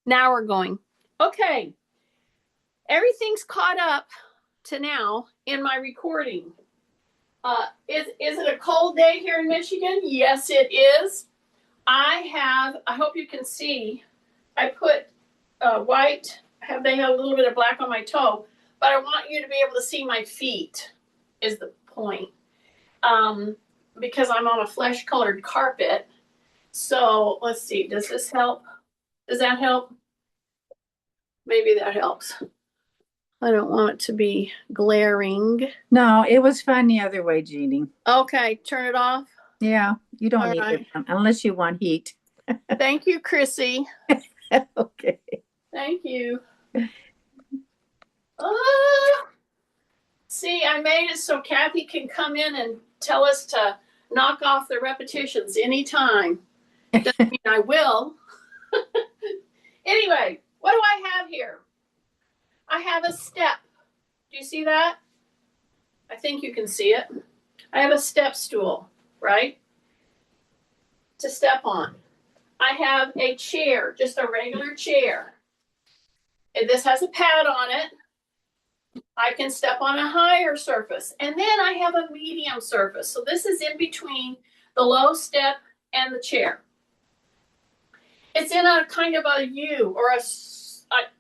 Now we're going. Okay. Everything's caught up to now in my recording. Is it a cold day here in Michigan? Yes, it is. I hope you can see, I put white, they have a little bit of black on my toe, but I want you to be able to see my feet, is the point. Because I'm on a flesh colored carpet. So let's see, does this help? Does that help? Maybe that helps. I don't want it to be glaring. No, it was fun the other way, Jeannie. Okay, turn it off. Yeah, you don't All need it right. unless you want heat. Thank you, Chrissy. Okay. Thank you. Uh, See, I made it so Kathy can come in and tell us to knock off the repetitions anytime. Doesn't mean I will. Anyway, what do I have here? I have a step. Do you see that? I think you can see it. I have a step stool, right? To step on. I have a chair, just a regular chair. And this has a pad on it. I can step on a higher surface. And then I have a medium surface. So this is in between the low step and the chair. It's in a kind of a U or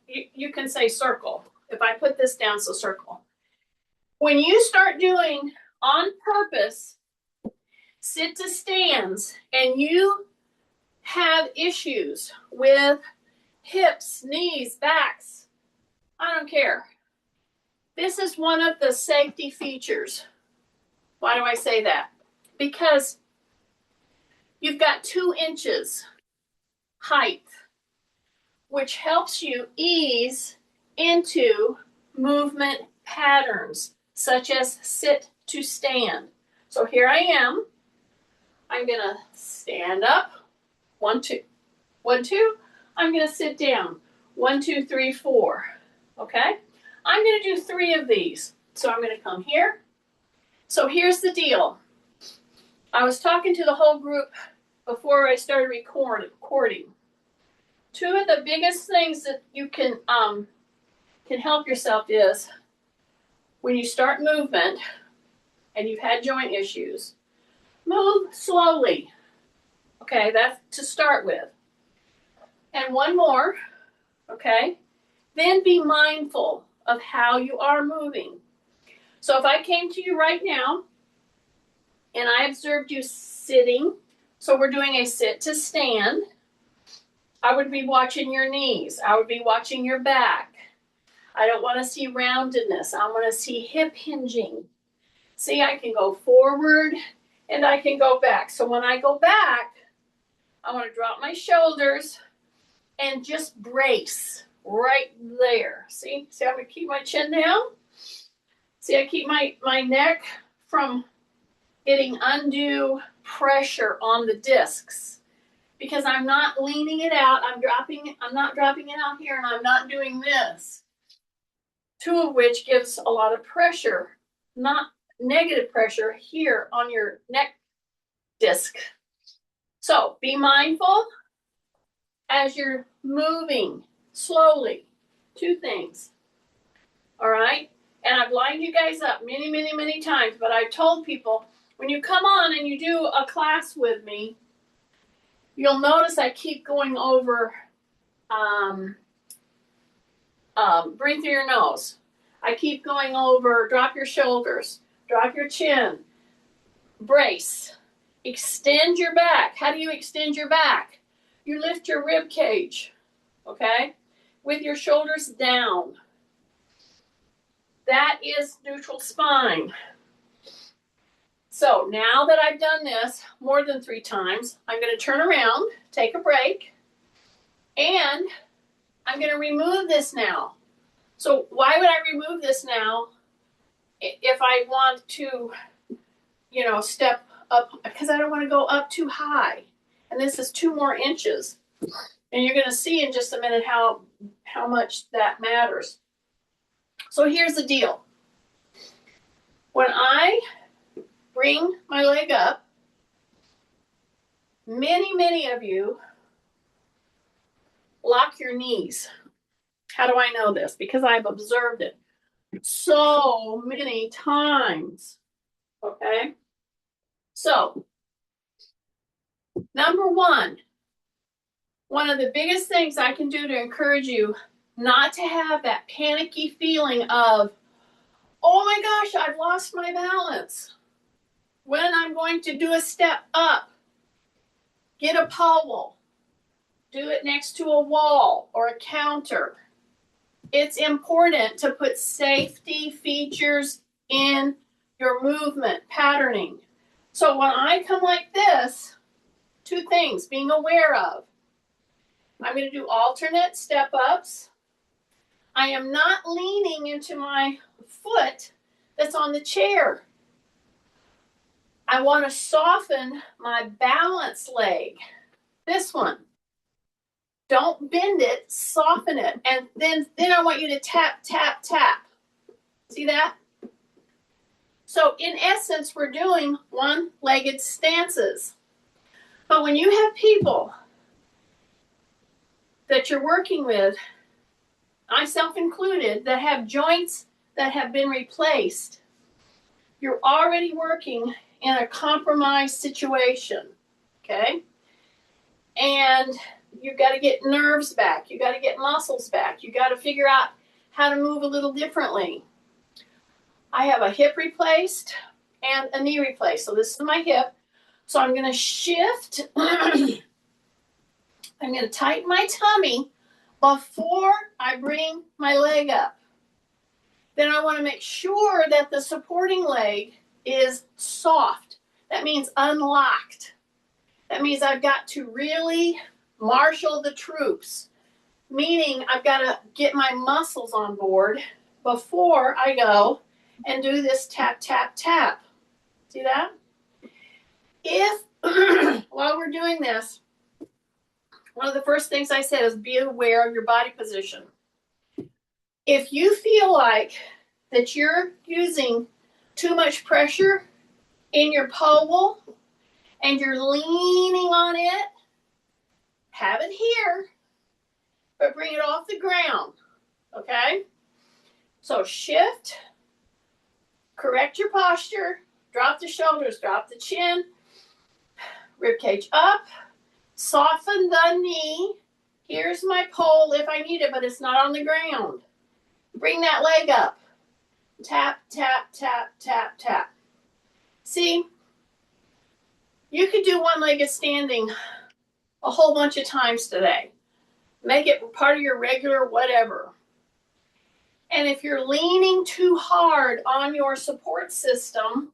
you can say circle. If I put this down, so circle. When you start doing on purpose sit to stands and you have issues with hips, knees, backs, I don't care. This is one of the safety features. Why do I say that? Because you've got 2 inches height, which helps you ease into movement patterns, such as sit to stand. So here I am. I'm going to stand up. 1, 2. 1, 2. I'm going to sit down. 1, 2, 3, 4. Okay? I'm going to do 3 of these. So I'm going to come here. So here's the deal. I was talking to the whole group before I started recording. 2 of the biggest things that you can help yourself is when you start movement and you've had joint issues, move slowly. Okay, that's to start with. And one more, okay? Then be mindful of how you are moving. So if I came to you right now and I observed you sitting, so we're doing a sit to stand, I would be watching your knees. I would be watching your back. I don't want to see roundedness. I want to see hip hinging. See, I can go forward and I can go back. So when I go back, I want to drop my shoulders and just brace right there. See, I'm going to keep my chin down. See, I keep my neck from getting undue pressure on the discs because I'm not leaning it out. I'm not dropping it out here, and I'm not doing this. 2 of which gives a lot of pressure, not negative pressure here on your neck disc. So be mindful as you're moving slowly. 2 things. All right? And I've lined you guys up many, many, many times, but I've told people when you come on and you do a class with me, you'll notice I keep going over breathe through your nose. I keep going over drop your shoulders, drop your chin, brace, extend your back. How do you extend your back? You lift your rib cage, okay, with your shoulders down. That is neutral spine. So now that I've done this more than 3 times, I'm going to turn around, take a break, and I'm going to remove this now. So why would I remove this now if I want to, step up? Because I don't want to go up too high. And this is 2 more inches. And you're going to see in just a minute how much that matters. So here's the deal. When I bring my leg up, many, many of you lock your knees. How do I know this? Because I've observed it so many times. Okay? So, number one of the biggest things I can do to encourage you not to have that panicky feeling of, oh my gosh, I've lost my balance. When I'm going to do a step up, get a pole, do it next to a wall or a counter. It's important to put safety features in your movement patterning. So when I come like this, two things being aware of. I'm going to do alternate step ups. I am not leaning into my foot that's on the chair. I want to soften my balance leg. This one. Don't bend it, soften it. And then I want you to tap, tap, tap. See that? So in essence, we're doing one-legged stances. But when you have people that you're working with, myself included, that have joints that have been replaced, you're already working in a compromised situation, okay? And you've got to get nerves back. You've got to get muscles back. You've got to figure out how to move a little differently. I have a hip replaced and a knee replaced. So this is my hip. So I'm going to shift. I'm going to tighten my tummy before I bring my leg up. Then I want to make sure that the supporting leg is soft. That means unlocked. That means I've got to really marshal the troops, meaning I've got to get my muscles on board before I go and do this tap, tap, tap. See that? If, while we're doing this, one of the first things I said is be aware of your body position. If you feel like that you're using too much pressure in your pole and you're leaning on it, have it here, but bring it off the ground, okay? So shift, correct your posture, drop the shoulders, drop the chin, rib cage up, soften the knee. Here's my pole if I need it, but it's not on the ground. Bring that leg up. Tap, tap, tap, tap, tap. See, you could do one-legged standing a whole bunch of times today. Make it part of your regular whatever. And if you're leaning too hard on your support system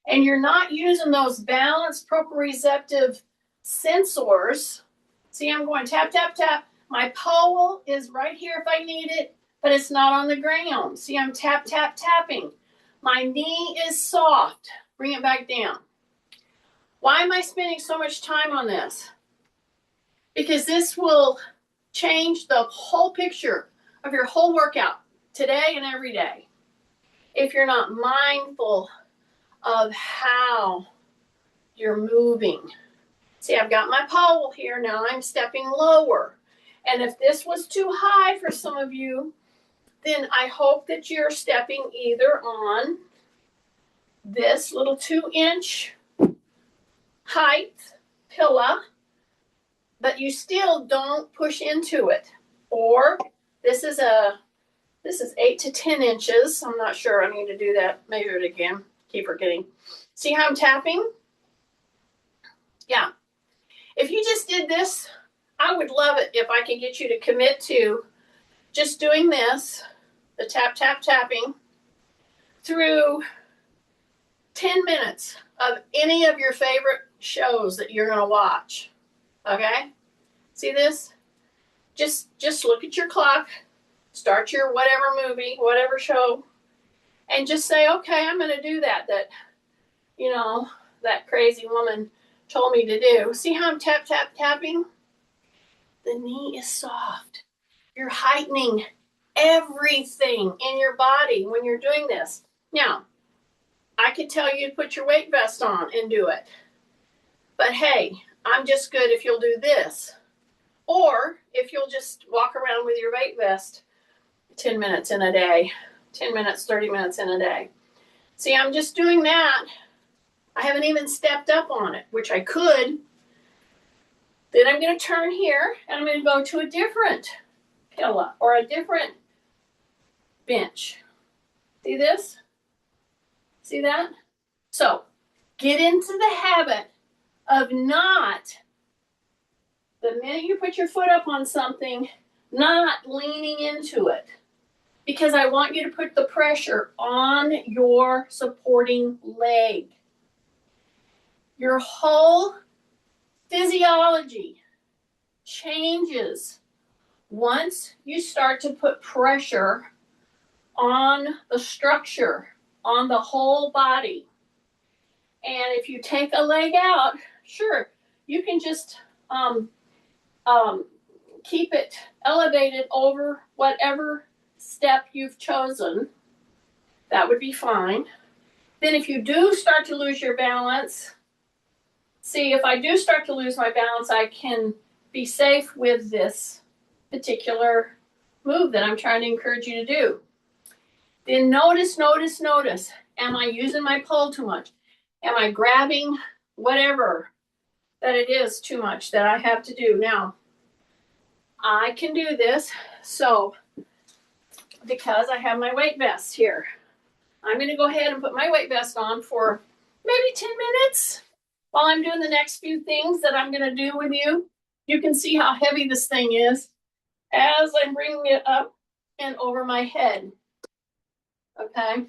and you're not using those balanced proprioceptive sensors, see, I'm going tap, tap, tap. My pole is right here if I need it, but it's not on the ground. See, I'm tap, tap, tapping. My knee is soft. Bring it back down. Why am I spending so much time on this? Because this will change the whole picture of your whole workout today and every day. If you're not mindful of how you're moving. See, I've got my pole here. Now I'm stepping lower. And if this was too high for some of you, then I hope that you're stepping either on this little 2-inch height pillar, but you still don't push into it. Or this is 8 to 10 inches. I'm not sure. I need to do that. Measure it again. Keep forgetting. See how I'm tapping? Yeah. If you just did this, I would love it if I could get you to commit to just doing this, the tap, tap, tapping, through 10 minutes of any of your favorite shows that you're going to watch. Okay? See this? Just look at your clock, start your whatever movie, whatever show, and just say, okay, I'm going to do that, that crazy woman told me to do. See how I'm tap, tap, tapping? The knee is soft. You're heightening everything in your body when you're doing this. Now, I could tell you to put your weight vest on and do it. But hey, I'm just good if you'll do this. Or if you'll just walk around with your weight vest 10 minutes in a day, 10 minutes, 30 minutes in a day. See, I'm just doing that. I haven't even stepped up on it, which I could. Then I'm going to turn here and I'm going to go to a different pillow or a different bench. See this? See that? So get into the habit of not, the minute you put your foot up on something, not leaning into it. Because I want you to put the pressure on your supporting leg. Your whole physiology changes once you start to put pressure on the structure, on the whole body. And if you take a leg out, sure, you can just keep it elevated over whatever step you've chosen. That would be fine. Then if you do start to lose your balance, see, if I do start to lose my balance, I can be safe with this particular move that I'm trying to encourage you to do. Then notice. Am I using my pole too much? Am I grabbing whatever that it is too much that I have to do? Now, I can do this, so because I have my weight vest here, I'm going to go ahead and put my weight vest on for maybe 10 minutes while I'm doing the next few things that I'm going to do with you. You can see how heavy this thing is as I'm bringing it up and over my head. Okay.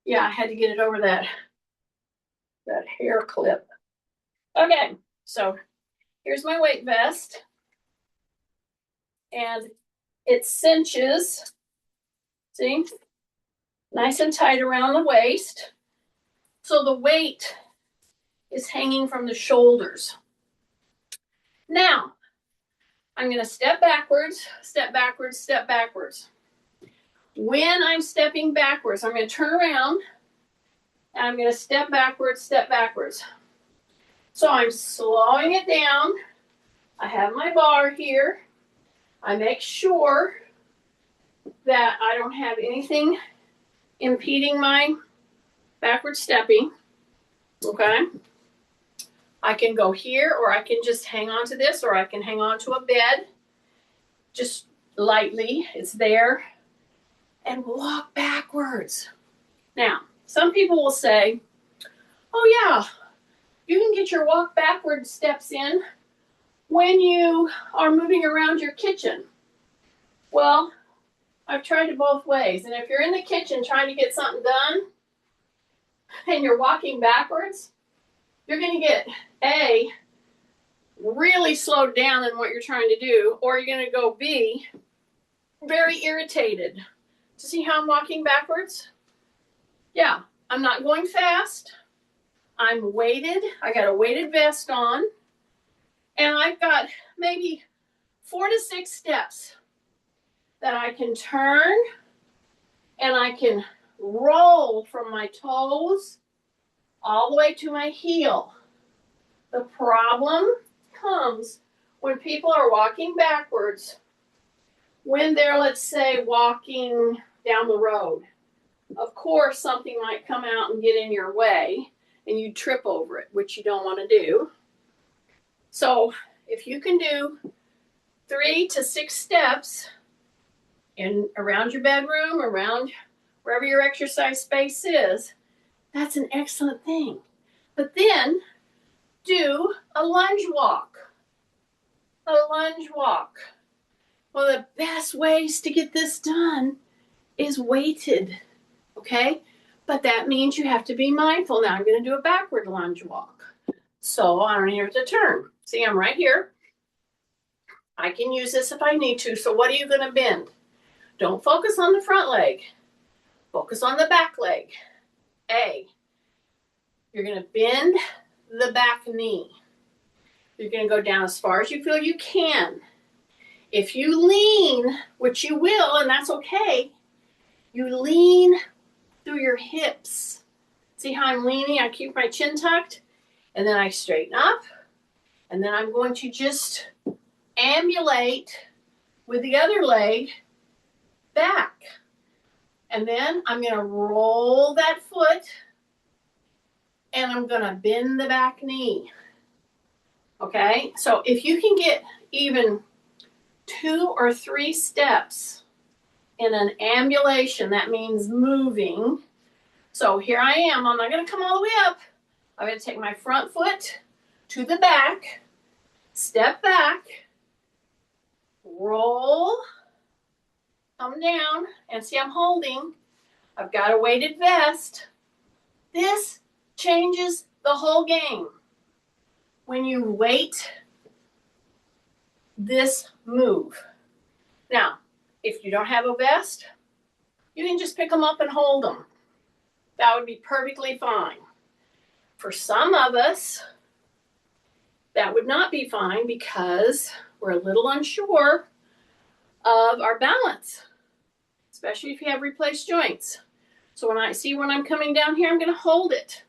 Yeah, I had to get it over that hair clip. Okay, so here's my weight vest. And it cinches, see, nice and tight around the waist. So the weight is hanging from the shoulders. Now, I'm going to step backwards, step backwards, step backwards. When I'm stepping backwards, I'm going to turn around and I'm going to step backwards, step backwards. So I'm slowing it down. I have my bar here. I make sure that I don't have anything impeding my backward stepping. Okay. I can go here, or I can just hang on to this, or I can hang on to a bed just lightly. It's there. And walk backwards. Now, some people will say, oh yeah, you can get your walk backward steps in when you are moving around your kitchen. Well, I've tried it both ways. And if you're in the kitchen trying to get something done and you're walking backwards, you're going to get A, really slowed down in what you're trying to do, or you're going to go B, very irritated. To see how I'm walking backwards? Yeah, I'm not going fast. I'm weighted. I got a weighted vest on. And I've got maybe 4 to 6 steps that I can turn and I can roll from my toes all the way to my heel. The problem comes when people are walking backwards, when they're, let's say, walking down the road. Of course, something might come out and get in your way and you trip over it, which you don't want to do. So if you can do 3 to 6 steps in around your bedroom, around wherever your exercise space is, that's an excellent thing. But then do a lunge walk. A lunge walk. Well, the best ways to get this done is weighted, okay? But that means you have to be mindful. Now I'm going to do a backward lunge walk. So I don't even have to turn. See, I'm right here. I can use this if I need to. So what are you going to bend? Don't focus on the front leg. Focus on the back leg. A. You're going to bend the back knee. You're going to go down as far as you feel you can. If you lean, which you will, and that's okay, you lean through your hips. See how I'm leaning? I keep my chin tucked, and then I straighten up, And then I'm going to just ambulate with the other leg back. And then I'm going to roll that foot and I'm going to bend the back knee. Okay, so if you can get even 2 or 3 steps in an ambulation, that means moving. So here I am. I'm not going to come all the way up. I'm going to take my front foot to the back, step back, roll, come down, and see I'm holding. I've got a weighted vest. This changes the whole game. When you weight this move. Now, if you don't have a vest, you can just pick them up and hold them. That would be perfectly fine. For some of us, that would not be fine because we're a little unsure of our balance, especially if you have replaced joints. So when I'm coming down here, I'm going to hold it.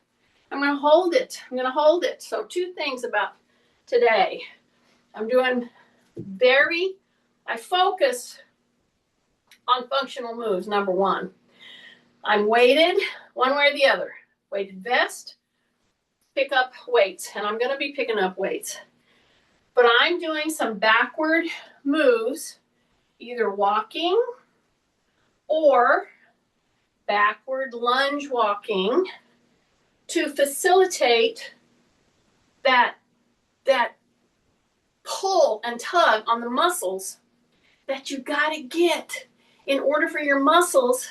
I'm going to hold it. I'm going to hold it. So 2 things about today. I'm doing I focus on functional moves, number 1. I'm weighted one way or the other. Weighted vest, pick up weights, and I'm going to be picking up weights. But I'm doing some backward moves, either walking or backward lunge walking to facilitate that pull and tug on the muscles that you got to get in order for your muscles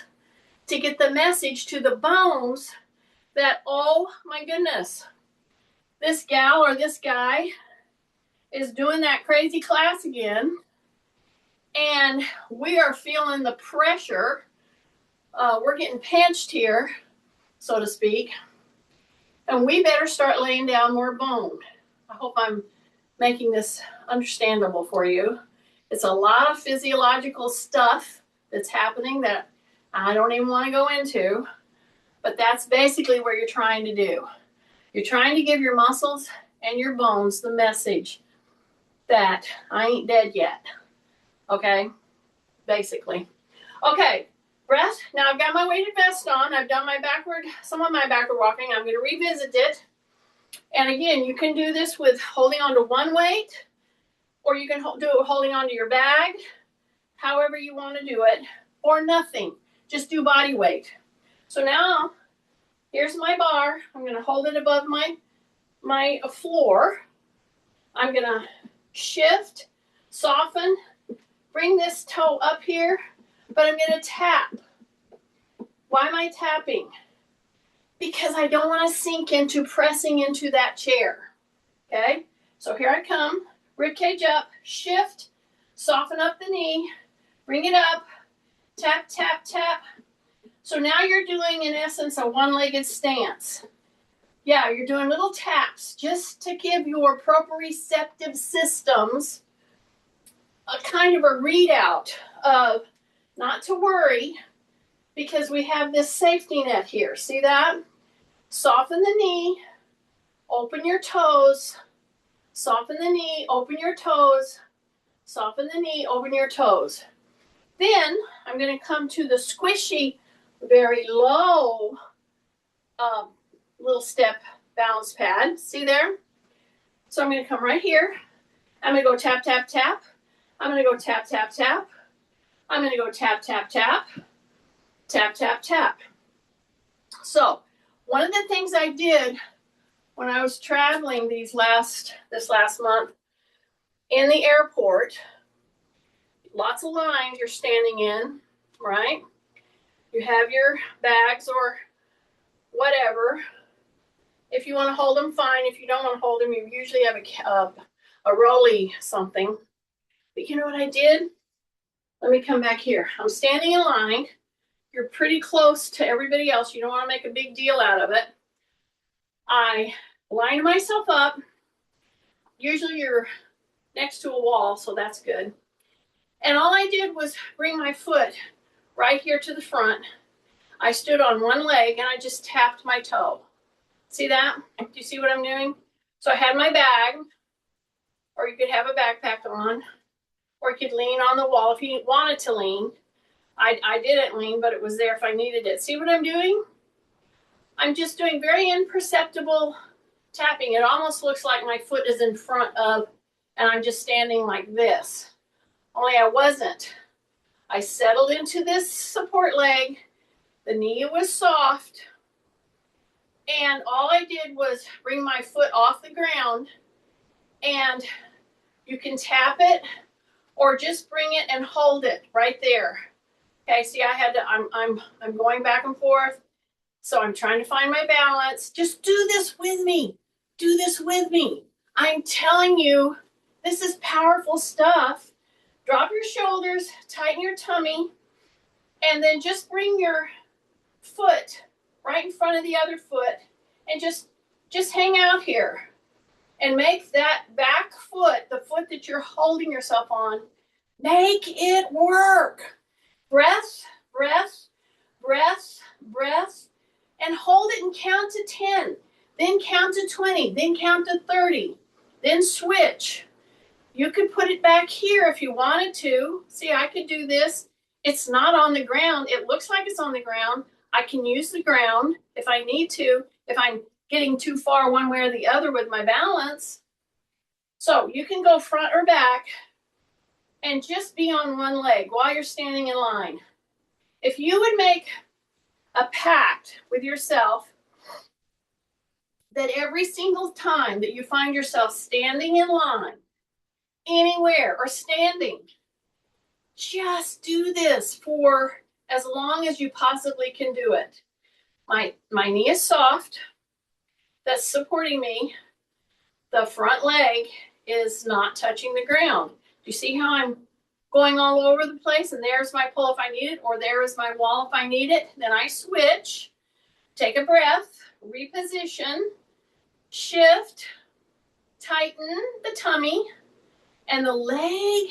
to get the message to the bones that, oh my goodness, this gal or this guy is doing that crazy class again, and we are feeling the pressure. We're getting pinched here, so to speak, and we better start laying down more bone. I hope I'm making this understandable for you. It's a lot of physiological stuff that's happening that I don't even want to go into, but that's basically what you're trying to do. You're trying to give your muscles and your bones the message that I ain't dead yet. Okay? Basically. Okay, breath. Now I've got my weighted vest on. I've done some of my backward walking. I'm going to revisit it. And again, you can do this with holding on to one weight, or you can do it holding on to your bag, however you want to do it, or nothing. Just do body weight. So now, here's my bar. I'm going to hold it above my floor. I'm going to shift, soften, bring this toe up here, but I'm going to tap. Why am I tapping? Because I don't want to sink into pressing into that chair. Okay? So here I come. Rib cage up, shift, soften up the knee, bring it up, tap, tap, tap. So now you're doing, in essence, a one-legged stance. Yeah, you're doing little taps just to give your proprioceptive systems a kind of a readout of not to worry because we have this safety net here. See that? Soften the knee, open your toes, soften the knee, open your toes, soften the knee, open your toes. Then I'm going to come to the squishy, very low little step balance pad. See there? So I'm going to come right here. I'm going to go tap, tap, tap. I'm going to go tap, tap, tap. I'm going to go tap, tap, tap. Tap, tap, tap. So one of the things I did when I was traveling this last month in the airport, lots of lines you're standing in, right? You have your bags or whatever. If you want to hold them, fine. If you don't want to hold them, you usually have a rolly something. But you know what I did? Let me come back here. I'm standing in line. You're pretty close to everybody else. You don't want to make a big deal out of it. I lined myself up. Usually you're next to a wall, so that's good. And all I did was bring my foot right here to the front. I stood on one leg and I just tapped my toe. See that? Do you see what I'm doing? So I had my bag. or you could have a backpack on, or you could lean on the wall if you wanted to lean. I didn't lean, but it was there if I needed it. See what I'm doing? I'm just doing very imperceptible tapping. It almost looks like my foot is in front of, and I'm just standing like this. Only I wasn't. I settled into this support leg. The knee was soft. And all I did was bring my foot off the ground, and you can tap it or just bring it and hold it right there. Okay, see, I had to, I'm going back and forth. So I'm trying to find my balance. Just do this with me. Do this with me. I'm telling you, this is powerful stuff. Drop your shoulders, tighten your tummy, and then just bring your foot right in front of the other foot and just hang out here. And make that back foot, the foot that you're holding yourself on, make it work. Breath, breath, breath, breath, and hold it and count to 10. Then count to 20, then count to 30, then switch. You could put it back here if you wanted to. See, I could do this. It's not on the ground. It looks like it's on the ground. I can use the ground if I need to, if I'm getting too far one way or the other with my balance. So you can go front or back and just be on one leg while you're standing in line. If you would make a pact with yourself that every single time that you find yourself standing in line, anywhere or standing, just do this for as long as you possibly can do it. My knee is soft. That's supporting me. The front leg is not touching the ground. Do you see how I'm going all over the place? And there's my pull if I need it, or there is my wall if I need it. Then I switch, take a breath, reposition, shift, tighten the tummy, and the leg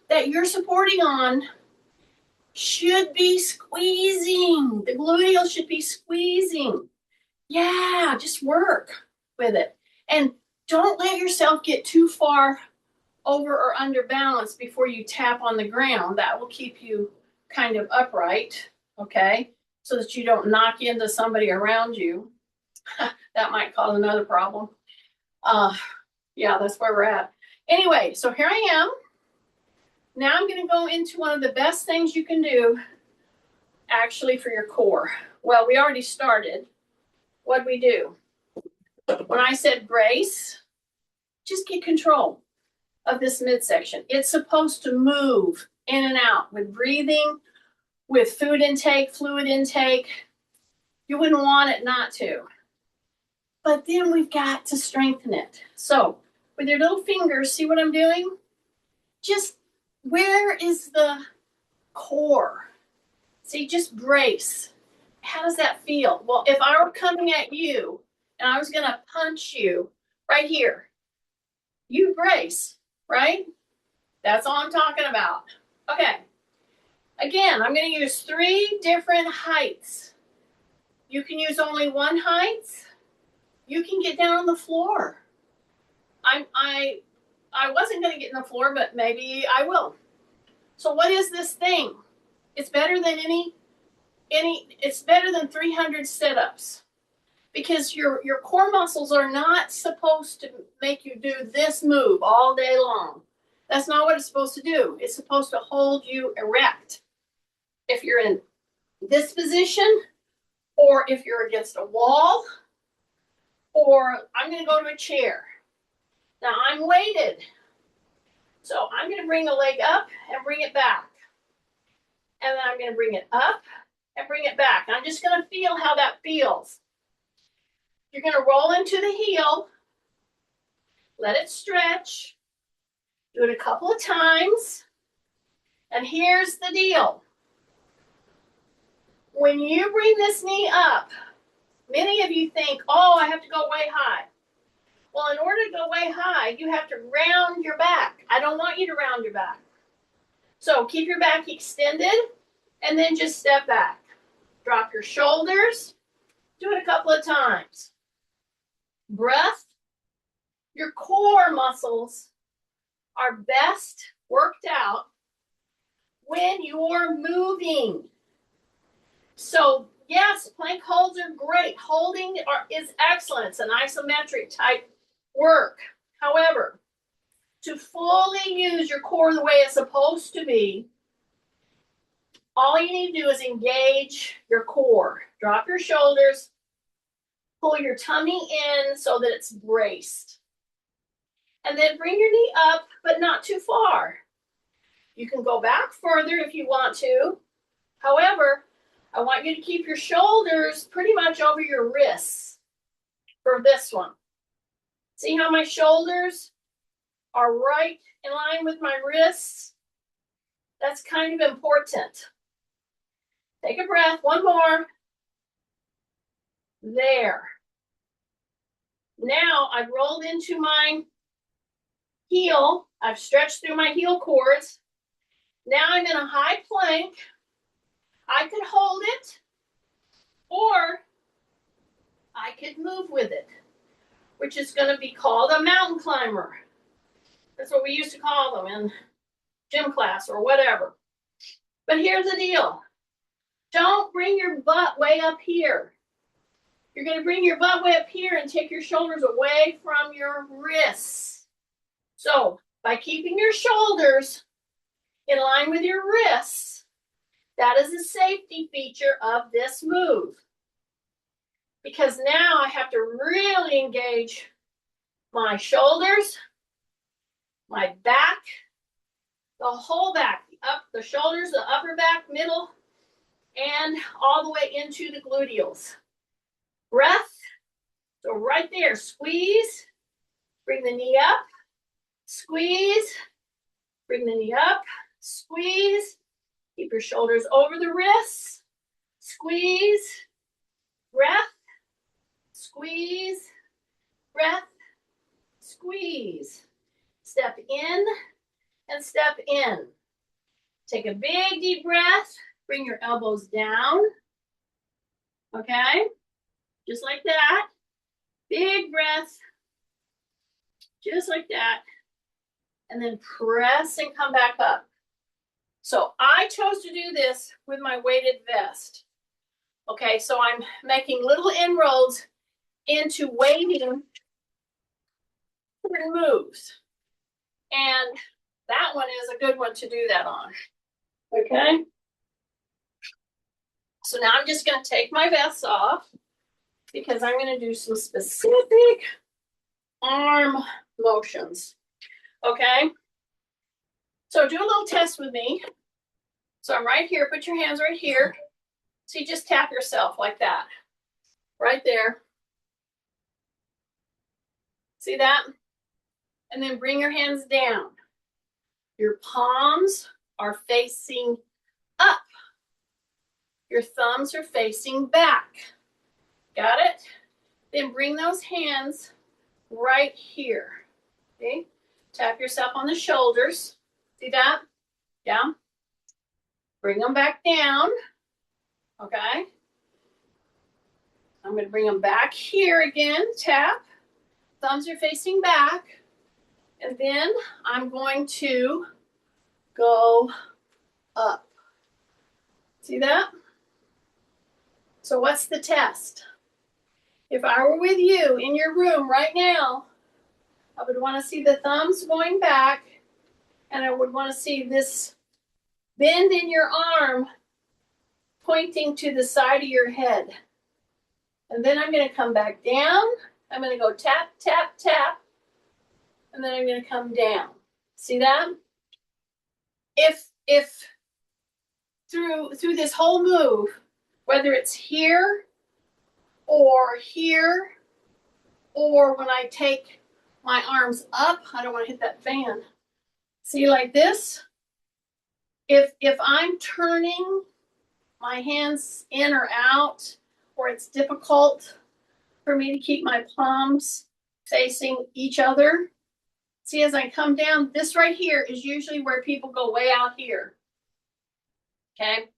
that you're supporting on should be squeezing. The gluteal should be squeezing. Yeah, just work with it. And don't let yourself get too far over or under balance before you tap on the ground. That will keep you kind of upright, okay? So that you don't knock into somebody around you. That might cause another problem. Yeah, that's where we're at. Anyway, so here I am. Now I'm going to go into one of the best things you can do actually for your core. Well, we already started. What'd we do? When I said brace, just get control of this midsection. It's supposed to move in and out with breathing, with food intake, fluid intake. You wouldn't want it not to. But then we've got to strengthen it. So with your little fingers, see what I'm doing? Just where is the core? See, just brace. How does that feel? Well, if I were coming at you and I was going to punch you right here, you brace, right? That's all I'm talking about. Okay. Again, I'm going to use 3 different heights. You can use only one height. You can get down on the floor. I wasn't going to get in the floor, but maybe I will. So what is this thing? It's better than it's better than 300 sit-ups, because your core muscles are not supposed to make you do this move all day long. That's not what it's supposed to do. It's supposed to hold you erect. If you're in this position, or if you're against a wall, or I'm going to go to a chair. Now I'm weighted. So I'm going to bring the leg up and bring it back. And then I'm going to bring it up and bring it back. And I'm just going to feel how that feels. You're going to roll into the heel. Let it stretch. Do it a couple of times. And here's the deal. When you bring this knee up, many of you think, oh, I have to go way high. Well, in order to go way high, you have to round your back. I don't want you to round your back. So keep your back extended and then just step back. Drop your shoulders. Do it a couple of times. Breath. Your core muscles are best worked out when you're moving. So yes, plank holds are great. Holding is excellent. It's an isometric type work. However, to fully use your core the way it's supposed to be, all you need to do is engage your core. Drop your shoulders, pull your tummy in so that it's braced. And then bring your knee up, but not too far. You can go back further if you want to. However, I want you to keep your shoulders pretty much over your wrists for this one. See how my shoulders are right in line with my wrists? That's kind of important. Take a breath, one more. There. Now I've rolled into my heel. I've stretched through my heel cords. Now I'm in a high plank. I could hold it, or I could move with it, which is going to be called a mountain climber. That's what we used to call them in gym class or whatever. But here's the deal. Don't bring your butt way up here. You're going to bring your butt way up here and take your shoulders away from your wrists. So by keeping your shoulders in line with your wrists, that is a safety feature of this move. Because now I have to really engage my shoulders, my back, the whole back, the shoulders, the upper back, middle, and all the way into the gluteals. Breath, so right there, squeeze, bring the knee up, squeeze, bring the knee up, squeeze, keep your shoulders over the wrists, squeeze, breath, squeeze, breath, squeeze. Step in and step in. Take a big deep breath, bring your elbows down, okay? Just like that. Big breath, just like that. And then press and come back up. So I chose to do this with my weighted vest. Okay, so I'm making little inroads into weighting certain moves. And that one is a good one to do that on. Okay? So now I'm just going to take my vest off because I'm going to do some specific arm motions. Okay? So do a little test with me. So I'm right here. Put your hands right here. So you just tap yourself like that. Right there. See that? And then bring your hands down. Your palms are facing up. Your thumbs are facing back. Got it? Then bring those hands right here. Okay? Tap yourself on the shoulders. See that? Yeah. Bring them back down. Okay? I'm going to bring them back here again. Tap. Thumbs are facing back. And then I'm going to go up. See that? So what's the test? If I were with you in your room right now, I would want to see the thumbs going back, and I would want to see this bend in your arm pointing to the side of your head. And then I'm going to come back down. I'm going to go tap, tap, tap. And then I'm going to come down. See that? If through this whole move, whether it's here, or when I take my arms up, I don't want to hit that fan. See, like this? If I'm turning my hands in or out, or it's difficult for me to keep my palms facing each other, see, as I come down, this right here is usually where people go way out here. Okay?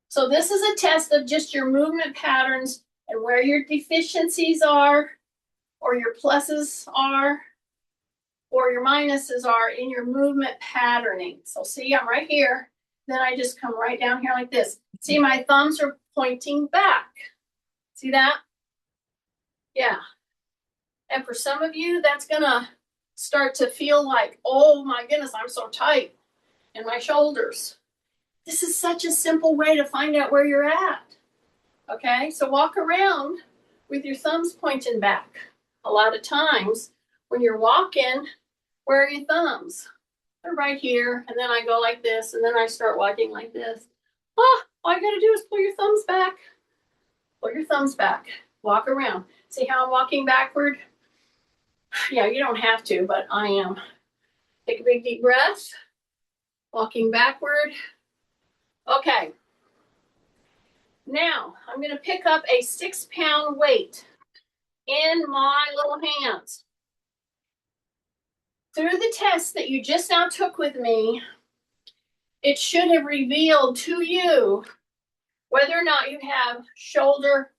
So this is a test of just your movement patterns and where your deficiencies are or your pluses are. or your minuses are in your movement patterning. So see, I'm right here. Then I just come right down here like this. See, my thumbs are pointing back. See that? Yeah. And for some of you, that's gonna start to feel like, oh my goodness, I'm so tight in my shoulders. This is such a simple way to find out where you're at. Okay, so walk around with your thumbs pointing back. A lot of times when you're walking, where are your thumbs? They're right here, and then I go like this, and then I start walking like this. Oh, all you gotta do is pull your thumbs back. Pull your thumbs back. Walk around. See how I'm walking backward? Yeah, you don't have to, but I am. Take a big deep breath. Walking backward. Okay. Now, I'm going to pick up a 6-pound weight in my little hands. Through the test that you just now took with me, it should have revealed to you whether or not you have shoulder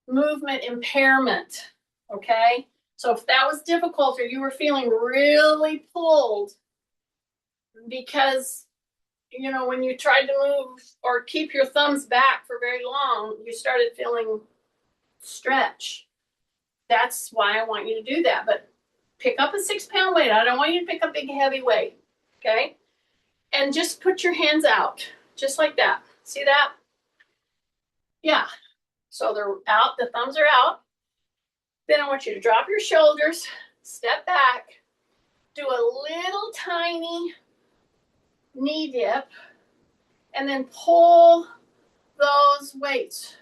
movement impairment, okay? So if that was difficult or you were feeling really pulled because, you know, when you tried to move or keep your thumbs back for very long, you started feeling stretch. That's why I want you to do that. But pick up a 6-pound weight. I don't want you to pick up big, heavy weight, okay? And just put your hands out, just like that. See that? Yeah. So they're out, the thumbs are out. Then I want you to drop your shoulders, step back, do a little tiny knee dip, and then pull those weights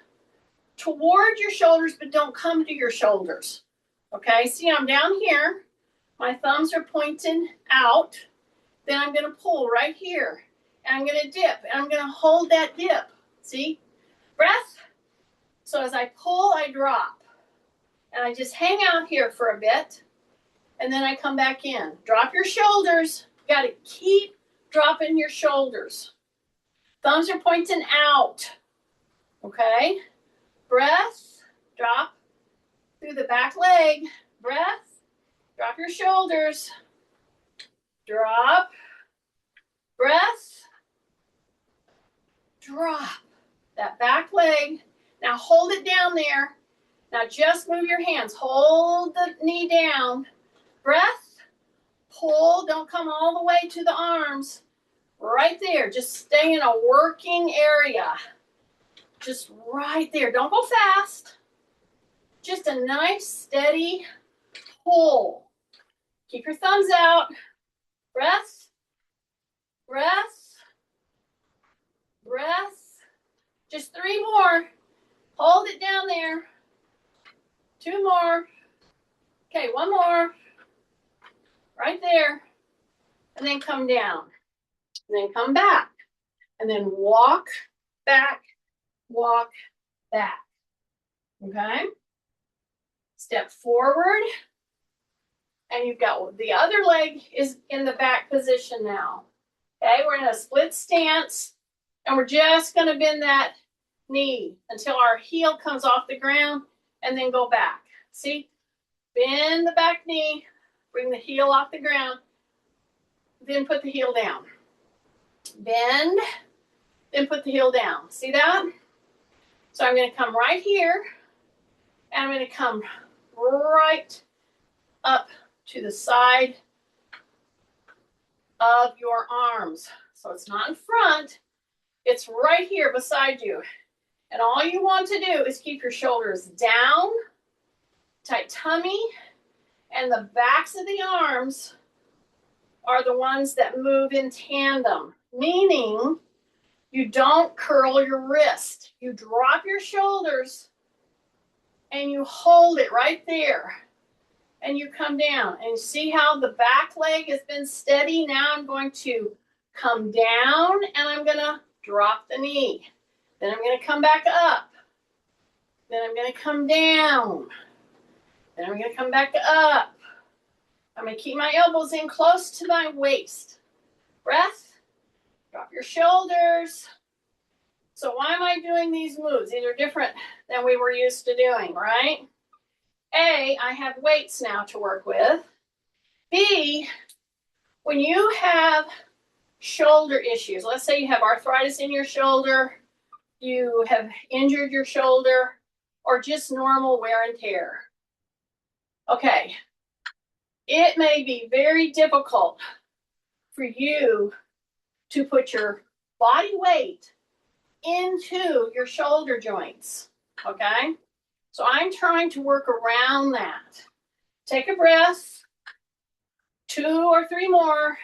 toward your shoulders, but don't come to your shoulders. Okay, see, I'm down here. My thumbs are pointing out. Then I'm going to pull right here. And I'm going to dip. And I'm going to hold that dip. See? Breath. So as I pull, I drop. And I just hang out here for a bit. And then I come back in. Drop your shoulders. You got to keep dropping your shoulders. Thumbs are pointing out. Okay? Breath. Drop through the back leg. Breath. Drop your shoulders. Drop. Breath. Drop. That back leg. Now hold it down there. Now just move your hands. Hold the knee down. Breath. Pull. Don't come all the way to the arms. Right there. Just stay in a working area. Just right there. Don't go fast. Just a nice, steady pull. Keep your thumbs out. Breath. Breath. Breath. Just 3 more. Hold it down there. 2 more. Okay, 1 more. Right there. And then come down. And then come back. And then walk back. Walk back. Okay? Step forward. And you've got the other leg is in the back position now. Okay, we're in a split stance. And we're just going to bend that knee until our heel comes off the ground and then go back. See? Bend the back knee, bring the heel off the ground, then put the heel down. Bend, then put the heel down. See that? So I'm going to come right here, and I'm going to come right up to the side of your arms. So it's not in front, it's right here beside you. And all you want to do is keep your shoulders down, tight tummy, and the backs of the arms are the ones that move in tandem, meaning you don't curl your wrist. You drop your shoulders and you hold it right there. And you come down. And see how the back leg has been steady? Now I'm going to come down and I'm going to drop the knee. Then I'm going to come back up. Then I'm going to come down. Then I'm going to come back up. I'm going to keep my elbows in close to my waist. Breath. Drop your shoulders. So why am I doing these moves? These are different than we were used to doing, right? I have weights now to work with. B, when you have shoulder issues, let's say you have arthritis in your shoulder, you have injured your shoulder, or just normal wear and tear. Okay, it may be very difficult for you to put your body weight into your shoulder joints, okay? So I'm trying to work around that. Take a breath, 2 or 3 more.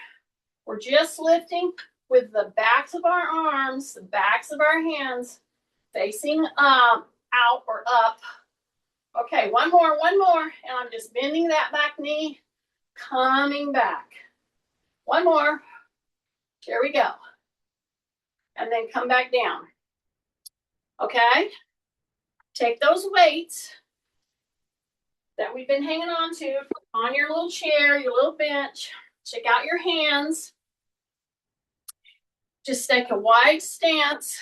We're just lifting with the backs of our arms, the backs of our hands facing out or up. Okay, one more, and I'm just bending that back knee, coming back. One more. Here we go. And then come back down. Okay? Take those weights that we've been hanging on to on your little chair, your little bench. Check out your hands. Just take a wide stance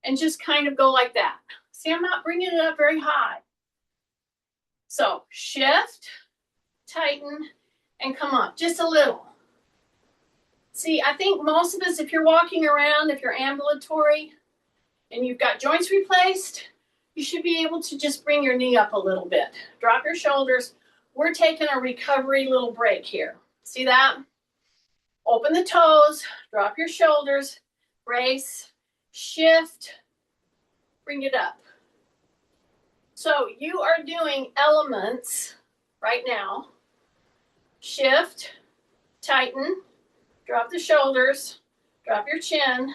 and just kind of go like that. See, I'm not bringing it up very high. So shift, tighten, and come up just a little. See, I think most of us, if you're walking around, if you're ambulatory and you've got joints replaced, you should be able to just bring your knee up a little bit. Drop your shoulders. We're taking a recovery little break here. See that? Open the toes, drop your shoulders, brace, shift, bring it up. So you are doing elements right now. Shift, tighten, drop the shoulders, drop your chin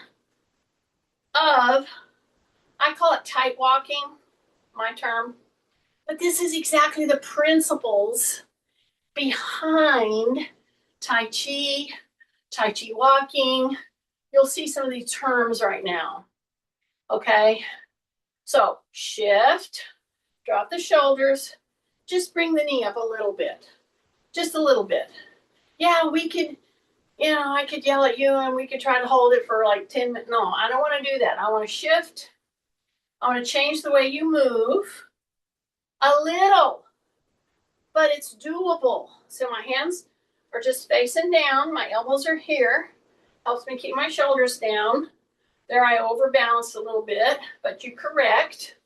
of, I call it tight walking, my term, but this is exactly the principles behind Tai Chi walking. You'll see some of these terms right now. Okay, so shift, drop the shoulders, just bring the knee up a little bit, just a little bit. Yeah, we could, I could yell at you and we could try to hold it for like 10 minutes. No, I don't want to do that. I want to shift. I want to change the way you move a little, but it's doable. So my hands are just facing down. My elbows are here. Helps me keep my shoulders down. There I overbalanced a little bit, but you correct.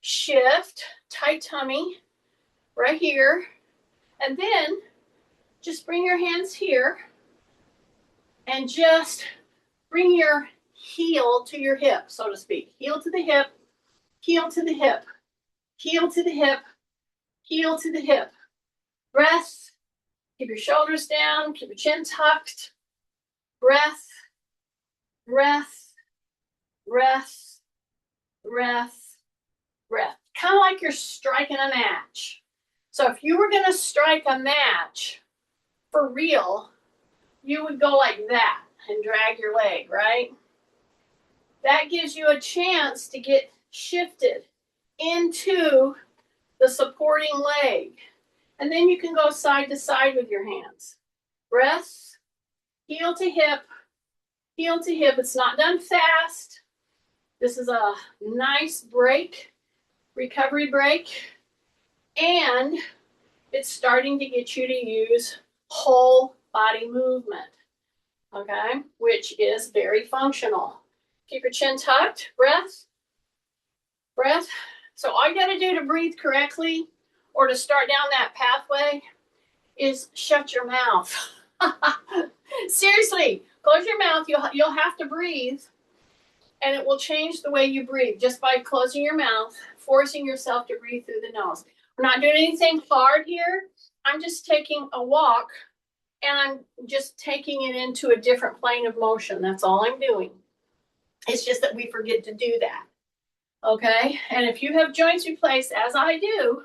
Shift, tight tummy, right here. And then just bring your hands here and just bring your heel to your hip, so to speak. Heel to the hip, heel to the hip, heel to the hip, heel to the hip. Breath, keep your shoulders down, keep your chin tucked. Breath, breath, breath, breath, breath. Kind of like you're striking a match. So if you were going to strike a match for real, you would go like that and drag your leg, right? That gives you a chance to get shifted into the supporting leg. And then you can go side to side with your hands. Breath, heel to hip, heel to hip. It's not done fast. This is a nice break, recovery break. And it's starting to get you to use whole body movement, okay, which is very functional. Keep your chin tucked, breath, breath. So all you got to do to breathe correctly or to start down that pathway is shut your mouth. Seriously, close your mouth. You'll have to breathe, and it will change the way you breathe just by closing your mouth, forcing yourself to breathe through the nose. We're not doing anything hard here. I'm just taking a walk, and I'm just taking it into a different plane of motion. That's all I'm doing. It's just that we forget to do that. Okay? And if you have joints replaced, as I do,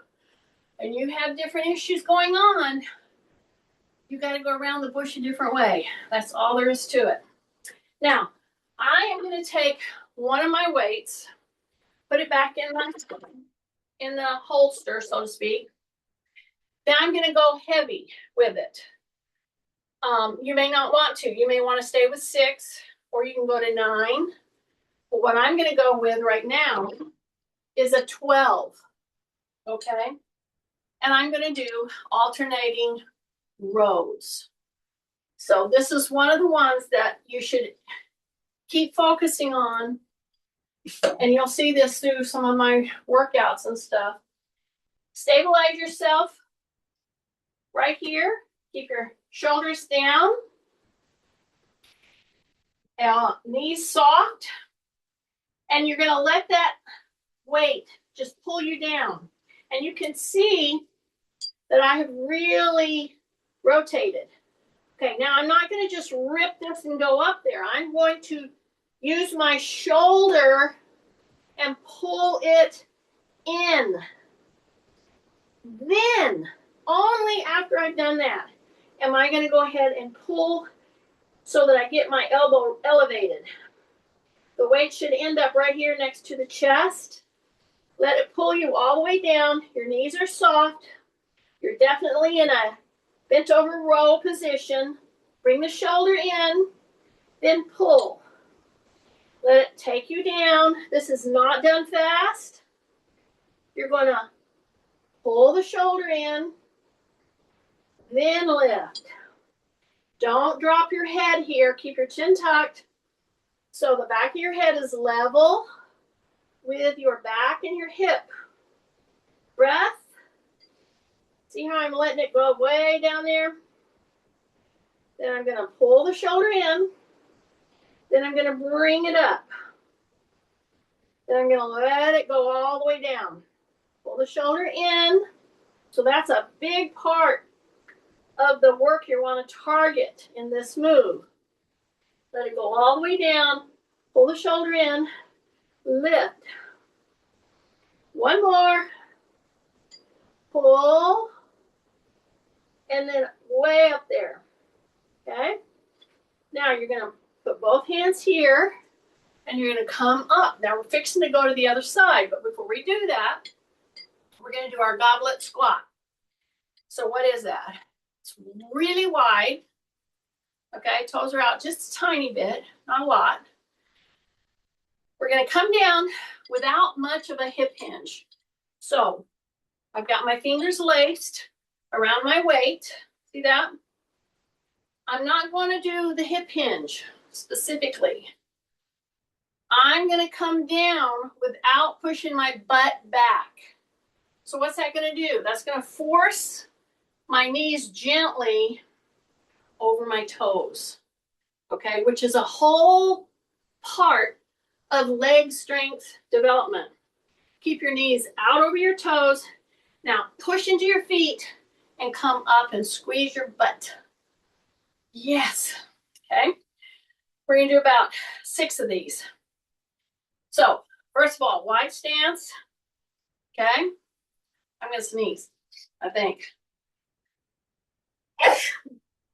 and you have different issues going on, you got to go around the bush a different way. That's all there is to it. Now, I am going to take one of my weights, put it back in the holster, so to speak. Then I'm going to go heavy with it. You may not want to. You may want to stay with 6, or you can go to 9. But what I'm going to go with right now is a 12. Okay? And I'm going to do alternating rows. So this is one of the ones that you should keep focusing on. And you'll see this through some of my workouts and stuff. Stabilize yourself right here. Keep your shoulders down. Knees soft. And you're going to let that weight just pull you down. And you can see that I have really rotated. Okay, now I'm not going to just rip this and go up there. I'm going to use my shoulder and pull it in. Then, only after I've done that, am I going to go ahead and pull so that I get my elbow elevated. The weight should end up right here next to the chest. Let it pull you all the way down. Your knees are soft. You're definitely in a bent over row position. Bring the shoulder in, then pull. Let it take you down. This is not done fast. You're going to pull the shoulder in, then lift. Don't drop your head here. Keep your chin tucked so the back of your head is level with your back and your hip. Breath. See how I'm letting it go way down there? Then I'm going to pull the shoulder in. Then I'm going to bring it up. Then I'm going to let it go all the way down. Pull the shoulder in. So that's a big part of the work you want to target in this move. Let it go all the way down. Pull the shoulder in. Lift. One more. Pull. And then way up there. Okay? Now you're going to put both hands here. And you're going to come up. Now we're fixing to go to the other side. But before we do that, we're going to do our goblet squat. So what is that? It's really wide. Okay, toes are out just a tiny bit, not a lot. We're going to come down without much of a hip hinge. So I've got my fingers laced around my weight. See that? I'm not going to do the hip hinge specifically. I'm going to come down without pushing my butt back. So what's that going to do? That's going to force my knees gently over my toes, okay, which is a whole part of leg strength development. Keep your knees out over your toes. Now push into your feet and come up and squeeze your butt. Yes, okay. We're going to do about 6 of these. So first of all, wide stance, okay. I'm going to sneeze, I think.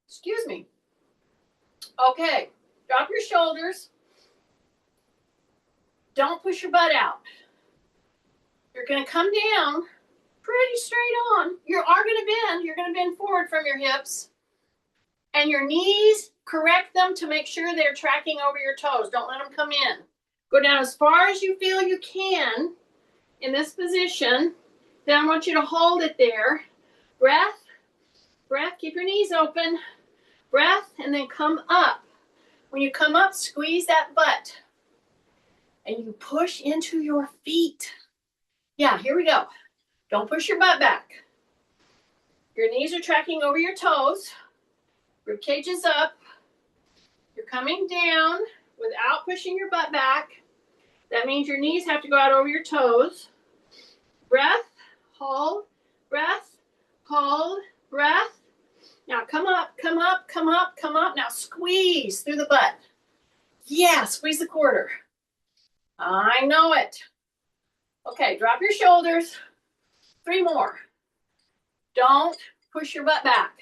Excuse me. Okay, drop your shoulders. Don't push your butt out. You're going to come down pretty straight on. You are going to bend. You're going to bend forward from your hips. And your knees, correct them to make sure they're tracking over your toes. Don't let them come in. Go down as far as you feel you can in this position. Then I want you to hold it there. Breath, breath, keep your knees open. Breath, and then come up. When you come up, squeeze that butt. And you push into your feet. Yeah, here we go. Don't push your butt back. Your knees are tracking over your toes. Rib cage is up. You're coming down without pushing your butt back. That means your knees have to go out over your toes. Breath, hold, breath, hold, breath. Now come up, come up, come up, come up. Now squeeze through the butt. Yeah, squeeze the quarter. I know it. Okay, drop your shoulders. 3 more. Don't push your butt back.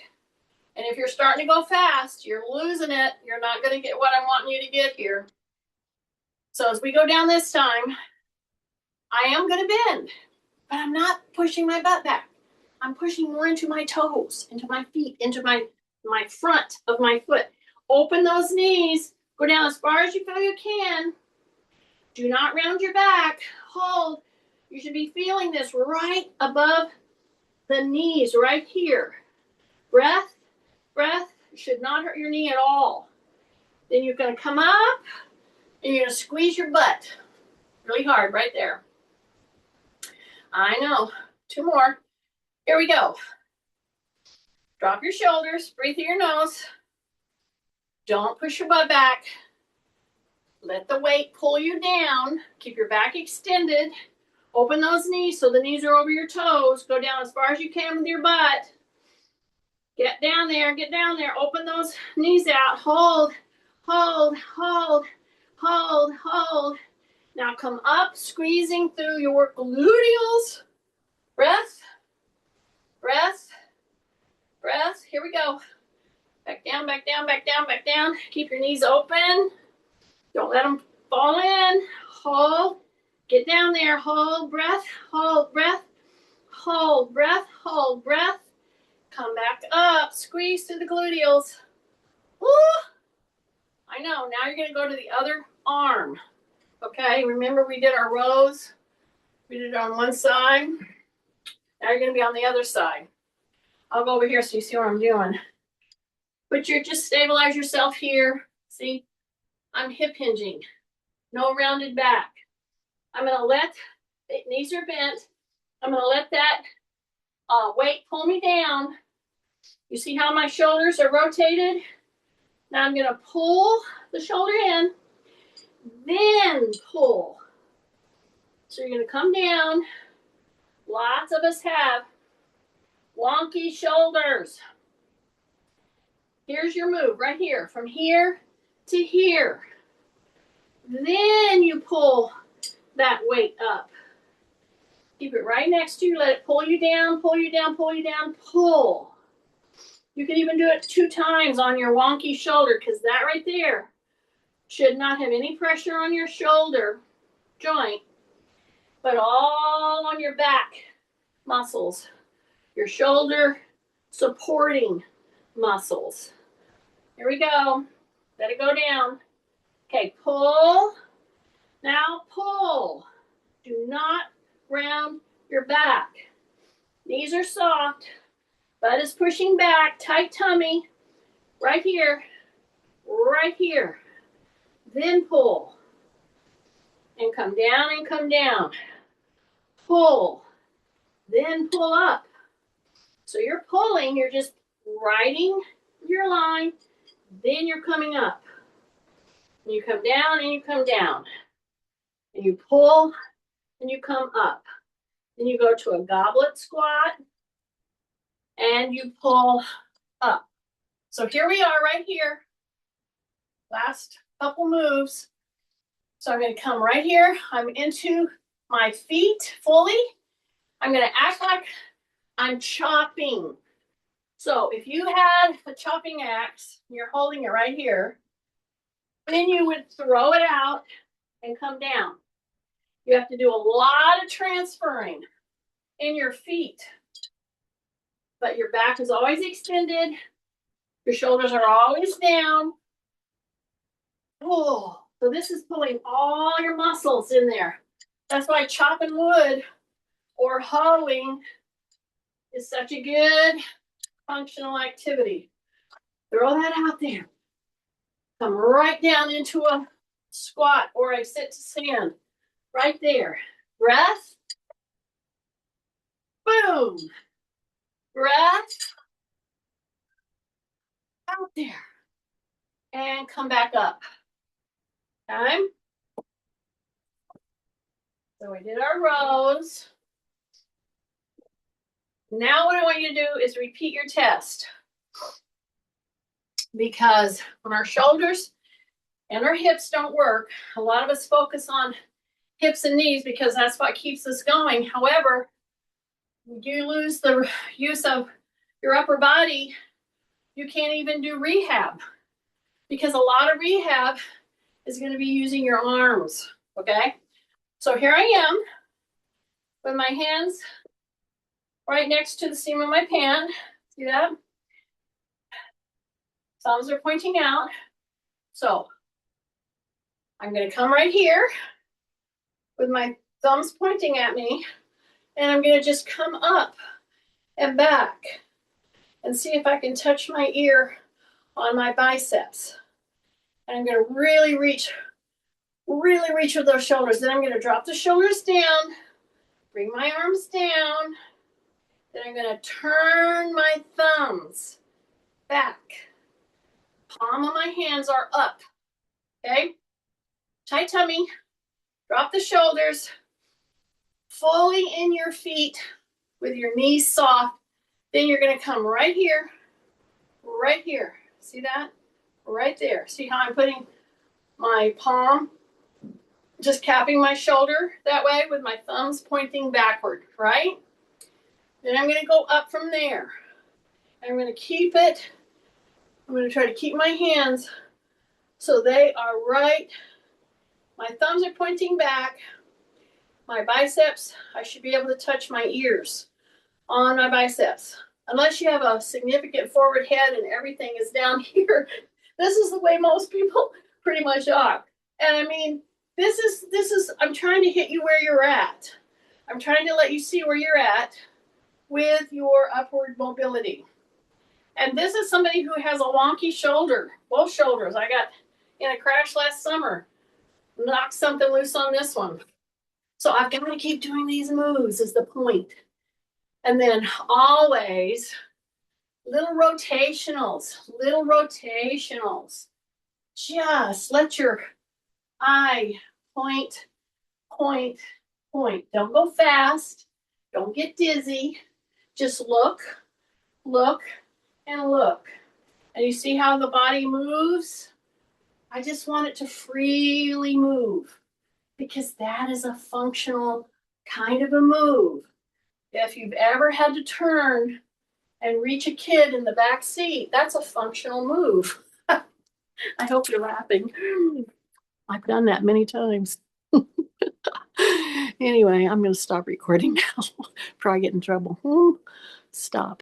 And if you're starting to go fast, you're losing it. You're not going to get what I'm wanting you to get here. So as we go down this time, I am going to bend, but I'm not pushing my butt back. I'm pushing more into my toes, into my feet, into my front of my foot. Open those knees. Go down as far as you feel you can. Do not round your back. Hold. You should be feeling this right above the knees, right here. Breath, breath. It should not hurt your knee at all. Then you're going to come up and you're going to squeeze your butt really hard right there. I know. 2 more. Here we go. Drop your shoulders. Breathe through your nose. Don't push your butt back. Let the weight pull you down. Keep your back extended. Open those knees so the knees are over your toes. Go down as far as you can with your butt. Get down there. Get down there. Open those knees out. Hold, hold, hold, hold, hold. Now come up, squeezing through your gluteals. Breath, breath, breath. Here we go. Back down, back down, back down, back down. Keep your knees open. Don't let them fall in. Hold. Get down there. Hold breath. Hold breath. Hold breath. Hold breath. Come back up. Squeeze through the gluteals. Woo! I know. Now you're going to go to the other arm. Okay. Remember we did our rows. We did it on one side. Now you're going to be on the other side. I'll go over here so you see what I'm doing. But just stabilize yourself here. See, I'm hip hinging. No rounded back. I'm going to let, knees are bent. I'm going to let that weight pull me down. You see how my shoulders are rotated? Now I'm going to pull the shoulder in, then pull. So you're going to come down. Lots of us have wonky shoulders. Here's your move right here, from here to here. Then you pull that weight up. Keep it right next to you. Let it pull you down, pull you down, pull you down, pull. You can even do it 2 times on your wonky shoulder, because that right there should not have any pressure on your shoulder joint, but all on your back muscles, your shoulder supporting muscles. Here we go. Let it go down. Okay, pull. Now pull. Do not round your back. Knees are soft. Butt is pushing back. Tight tummy. Right here. Right here. Then pull. And come down and come down. Pull. Then pull up. So you're pulling. You're just riding your line. Then you're coming up. And you come down and you come down. And you pull and you come up. Then you go to a goblet squat. And you pull up. So here we are right here. Last couple moves. So I'm going to come right here. I'm into my feet fully. I'm going to act like I'm chopping. So if you had a chopping axe, you're holding it right here, then you would throw it out and come down. You have to do a lot of transferring in your feet. But your back is always extended. Your shoulders are always down. Oh, so this is pulling all your muscles in there. That's why chopping wood or hoeing is such a good functional activity. Throw that out there. Come right down into a squat or a sit to stand. Right there. Breath. Boom. Breath. Out there. And come back up. Time. So we did our rows. Now what I want you to do is repeat your test. Because when our shoulders and our hips don't work, a lot of us focus on hips and knees because that's what keeps us going. However, you lose the use of your upper body, you can't even do rehab. Because a lot of rehab is going to be using your arms, okay? So here I am with my hands right next to the seam of my pant. See that? Thumbs are pointing out. So I'm going to come right here with my thumbs pointing at me, and I'm going to just come up and back and see if I can touch my ear on my biceps. And I'm going to really reach with those shoulders. Then I'm going to drop the shoulders down, bring my arms down. Then I'm going to turn my thumbs back. Palm of my hands are up. Okay? Tight tummy. Drop the shoulders. Fully in your feet with your knees soft. Then you're going to come right here. Right here. See that? Right there. See how I'm putting my palm, just capping my shoulder that way with my thumbs pointing backward, right? Then I'm going to go up from there. I'm going to keep it. I'm going to try to keep my hands so they are right. My thumbs are pointing back. My biceps, I should be able to touch my ears on my biceps. Unless you have a significant forward head and everything is down here. This is the way most people pretty much are. And I mean, this is, I'm trying to hit you where you're at. I'm trying to let you see where you're at with your upward mobility. And this is somebody who has a wonky shoulder, both shoulders. I got in a crash last summer, knocked something loose on this one. So I've got to keep doing these moves is the point. And then always little rotationals. Just let your eye point. Don't go fast. Don't get dizzy. Just look, and look. And you see how the body moves? I just want it to freely move because that is a functional kind of a move. If you've ever had to turn and reach a kid in the back seat, that's a functional move. I hope you're laughing. I've done that many times. Anyway, I'm going to stop recording now before I get in trouble. Stop.